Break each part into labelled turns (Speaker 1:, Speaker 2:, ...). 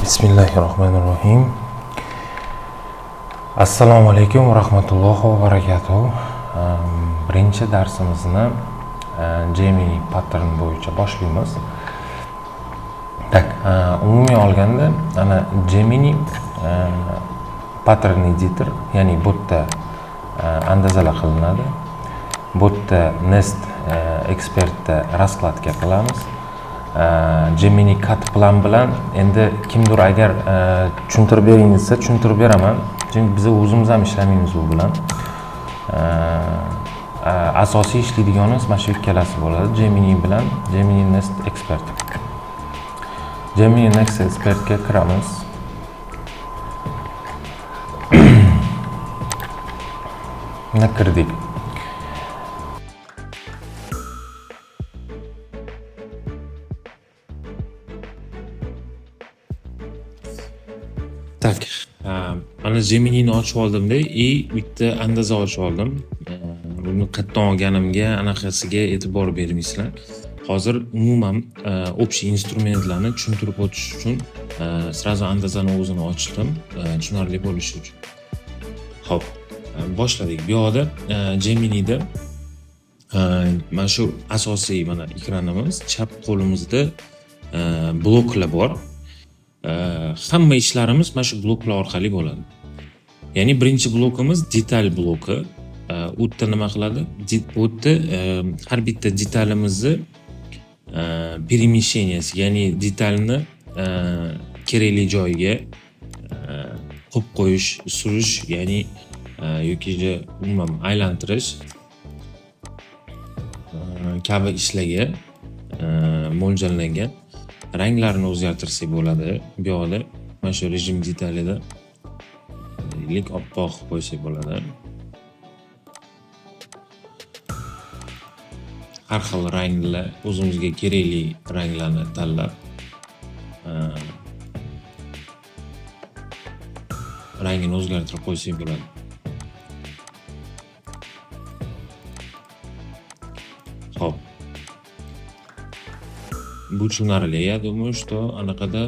Speaker 1: Bismillahirrahmanirrahim. Assalomu alaykum va rahmatullohi va barakatuh. Birinchi darsimizni Gemini pattern bo'yicha boshlaymiz. Tak, umumiy olganda, ana Gemini pattern editor, ya'ni bu yerda andazalar qilinadi. Bu yerda Nest Expertda raskladga qilamiz. Gemini cut plan bilan endi kimdir agar tushuntirib bering desa tushuntirib beraman. Chunki biz o'zimiz ham ishlamaymiz u bilan. Asosiy ishlaydiganimiz mana shu ikkalasi bo'ladi. Gemini bilan Gemini Nest Expert. Gemini Nest Expertga kiramiz. Mana kirdik. Tak, mana Geminini ochib oldimda, bitta andaza ochib oldim. Buni qayerdan olganimga, anaqasiga e'tibor bermaysizlar. Hozir umuman общий instrumentlarni tushuntirib o'tish uchun sразу andazani o'zini ochdim, tushunarli bo'lishi uchun. Xo'p, boshladik. Bu yoqda Geminida mana shu asosiy mana ekranimiz, chap qo'limizda bloklar bor. Hamma ishlarimiz mana shu bloklar orqali bo'ladi. Ya'ni birinchi blokimiz detal bloki. U yerda nima qiladi? Bu yerda har bitta detalimizni перемещенияsi, ya'ni detalni kerakli joyiga qo'yib qo'yish, surish, ya'ni yoki umuman aylantirish kabi ishlarga mo'ljallangan. Ranglarni o'zgartirsak bo'ladi. Bu yoqda mana shu rejim detalida oppoq qo'ysak bo'ladi. Har xil ranglar, o'zimizga kerakli ranglarni tanlab rangini o'zgartirib qo'ysak bo'ladi. Xo'p. Bu tushunarli. Я думаю, что anaqada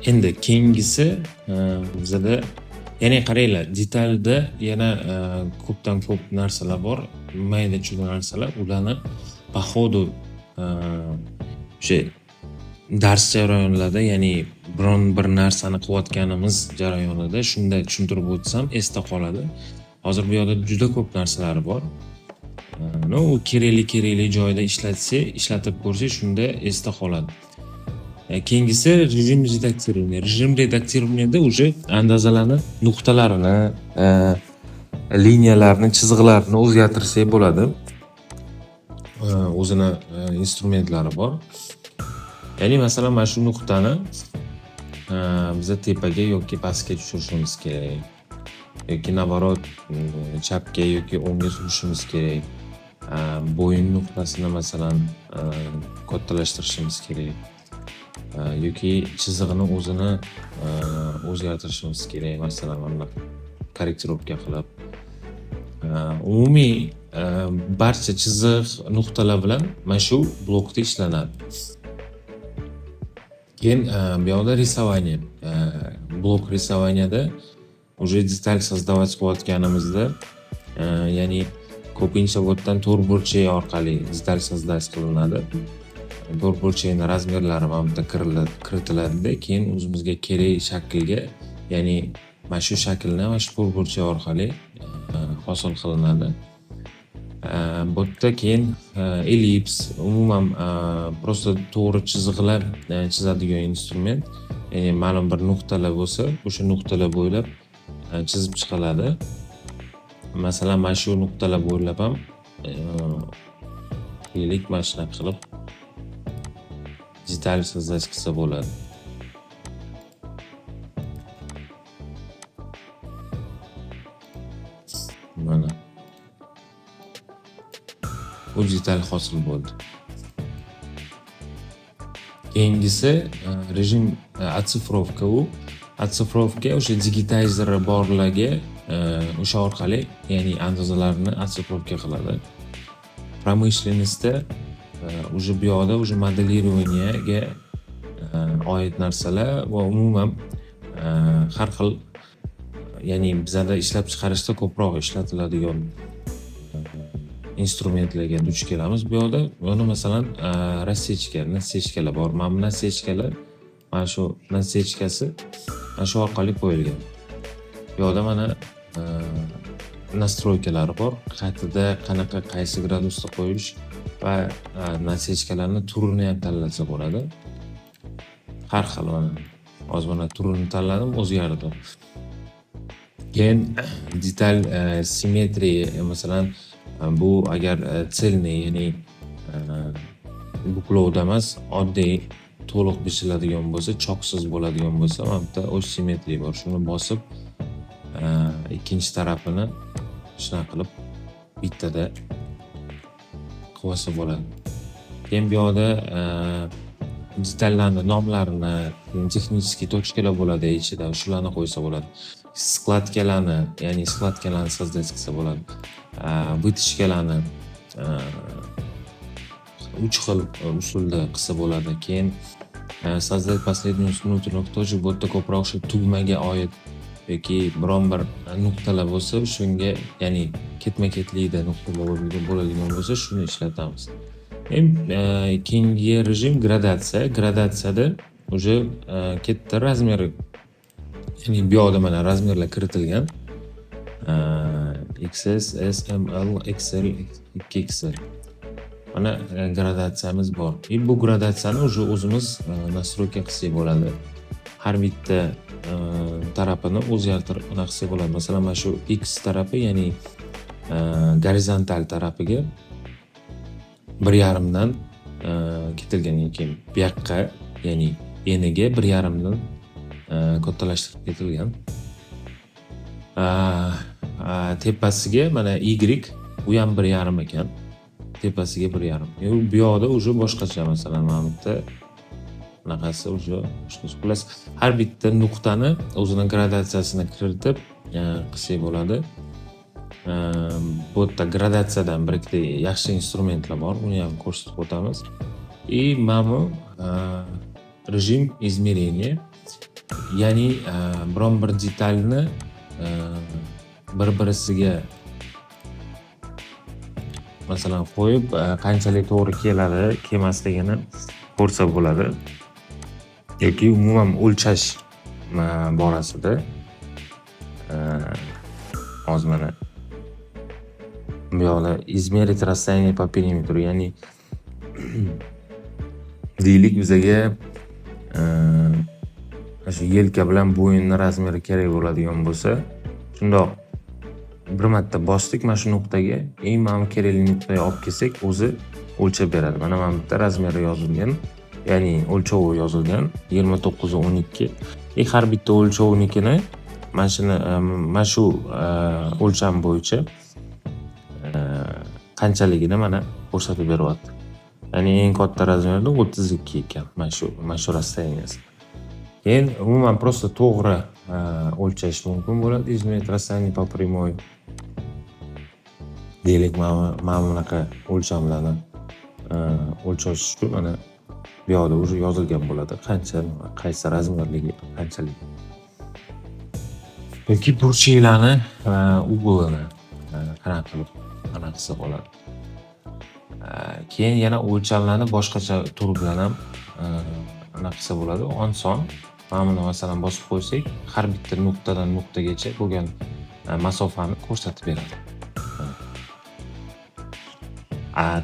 Speaker 1: endi keyingisi bizda, ya'ni qaranglar, detalda yana ko'pdan ko'p narsalar bor, mayda-chuyda narsalar. Ularni по ходу o'sha dars jarayonlarida, ya'ni biron bir narsani qilayotganimiz jarayonida shunday tushuntirib o'tsam esda qoladi. Hozir bu yoqda juda ko'p narsalar bor. U kerakli joyda ishlatib ko'rsak, shunda esda qoladi. Keyingisi rejim redaktiruvniya. Rejim redaktiruvniyada уже andazalarni, nuqtalarini, liniyalarni, chizgiqlarni o'zgartirsak bo'ladi. O'zini instrumentlari bor. Ya'ni masalan, mana shu nuqtani biz tepaga yoki pastga tushirishimiz kerak. Yoki navarot chapga yoki o'ngga surishimiz kerak. Bo'yin nuqtasini masalan kattalashtirishimiz kerak. Yoki chizig'ini o'zini o'zgartirishimiz kerak, masalan, mana korrektirovka qilib. Umumiy barcha chiziq, nuqtalar bilan mana shu blokda ishlanadi. Keyin bu yoqda рисование. Blok рисованияda уже detal создавать qilayotganimizda, ya'ni ko'pincha bu yerdan to'rtburchak orqali detal создать qilinadi. To'rtburchakning razmerlari mana bu yerda kiritiladi, keyin o'zimizga kerak shaklga, ya'ni mana shu shaklni mana shu to'rtburchak orqali hosil qilinadi. Bu yerda keyin ellips, umuman просто to'g'ri chiziqlar chizadigan instrument. Ya'ni ma'lum bir nuqtalar bo'lsa, o'sha nuqtalar bo'ylab chizib chiqiladi. Masalan, mana shu nuqtalar bo'ylab ham mana shunaqa qilib detal so'zlash qilsa bo'ladi. Mana. bu detal hosil bo'ldi. Keyingisi rejim otsifrovka. U otsifrovka o'sha digitizeri borlarga o'sha orqali, ya'ni andozalarni otsifrovka qiladi. Pромышленностьda уже bu yoqda уже modelирование oid narsalar va umuman har xil, ya'ni bizada ishlab chiqarishda ko'proq ishlatiladigan instrumentlarga duch kelamiz. Bu yoqda buni masalan nasechkalar bor. Mana bu nasechkalar, mana shu nasechkasi mana shu orqali qo'yilgan. Bu yoqda mana nastroykalari bor. Qaytida qanaqa, qaysi gradusda qo'yish va nasechkalarni turini ham tanlasa bo'ladi. Har xil hozir mana turini tanladim, o'zgardi. Keyin detal simmetriya, masalan bu agar selniy, ya'ni buklovda emas, oddiy to'liq bichiladigan bo'lsa, choksiz bo'ladigan bo'lsa, mana bu yerda o'sh simmetriya bor. Shuni bosib ikkinchi tarafini shunaqa qilib bittada qilsa bo'ladi. Keyin bu yoqda detallarni nomlarini, texnik tochkalar bo'ladi ichida, shularni qo'ysa bo'ladi. Skladkalarni, ya'ni skladkalarni sozdать qilsa bo'ladi. Вытяжкаlarni 3 xil usulda qilsa bo'ladi. Keyin sozdать последнюю внутреннюю точку, bu yerda ko'proq shu tugmaga oid yoki biron bir nuqtalar bo'lsa, shunga, ya'ni ketma-ketlikda nuqtalar bo'ladigan bo'lsa, shuni ishlatamiz. Keyingi rejim gradatsiya. Gradatsiyada уже katta razmeri, ya'ni bu yoqda mana razmerlar kiritilgan. XS, S, M, L, XL, 2XL. Mana gradatsiyamiz bor. Bu gradatsiyani уже o'zimiz nastroyka qilsak bo'ladi. Har bitta tarafini o'zgartirib qilsak bo'ladi. Masalan, mana shu X tarafi, ya'ni gorizontal tarafiga 1.5 dan ketilgandan keyin bu yoqqa, ya'ni eniga 1.5 dan kattalashtirib ketilgan. Tepasiga mana Y, u ham 1.5 ekan. Tepasiga 1.5. Bu yoqda уже boshqacha, masalan mana bu yerda bunaqasi уже boshqacha. Xullas, har bitta nuqtani o'zining gradatsiyasini kiritib qilsak bo'ladi. Bu yerda gradatsiyadan bir ikkita yaxshi instrumentlar bor, uni ham ko'rsatib o'tamiz. Mana bu rejim измерения, ya'ni biron bir detalni bir-birisiga masalan qo'yib qanchalik to'g'ri keladi, kelmasligini ko'rsa bo'ladi. Yoki umuman o'lchash borasida hozir mana bu yoqda измерить расстояние по периметру, ya'ni deylik bizaga shu yelka bilan bo'yinning razmeri kerak bo'ladigan bo'lsa, shundoq bir marta bosdik mana shu nuqtaga, mana bu kerakli nuqtaga olib kelsak, o'zi o'lchab beradi. Mana bu yerda razmeri yozilgan, ya'ni o'lchovi yozilgan 29/12. Har bitta o'lchovnikini mana shu o'lcham bo'yicha qanchaligini mana ko'rsatib beryapti. Ya'ni eng katta razmerda 32 ekan mana shu расстоянияsi. Keyin umuman просто to'g'ri o'lchash mumkin bo'ladi. Измерить расстояние по прямой. Deylik, mana bunaqa o'lchamlarni o'lchash uchun mana bu yoqda уже yozilgan bo'ladi. Qancha, qaysi razmerligi, qanchalik. Yoki burchaklarni ug'ilini qanaqa qilib qilsa bo'ladi. Keyin yana o'lchamlarni boshqacha tur bilan ham qilsa bo'ladi. Oson. Mana buni masalan bosib qo'ysak, har bitta nuqtadan nuqtagacha bo'lgan masofani ko'rsatib beradi.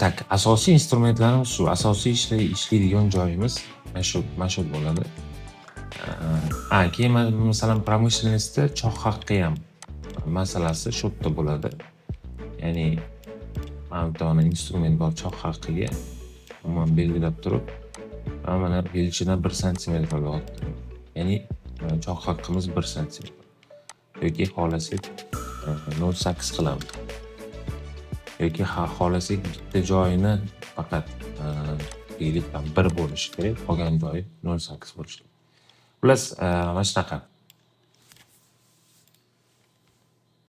Speaker 1: Tak, asosiy instrumentlarimiz shu, asosiy ishlaydigan joyimiz mana shu bo'ladi. Keyin masalan pромышленностьda choq haqqi ham masalasi shu yerda bo'ladi. Ya'ni mana bu instrument bor, choq haqqiga umuman belgilab turib, mana velичина 1 sm bo'lyapti. Ya'ni choq haqqimiz 1 sm. Yoki xohlasak 0.8 qilamiz. yoki xohlasak bitta joyini faqat deylik tam 1 bo'lishi kerak, qolgan joyi 0,8 bo'lishi kerak. Xullas, mana shunaqa.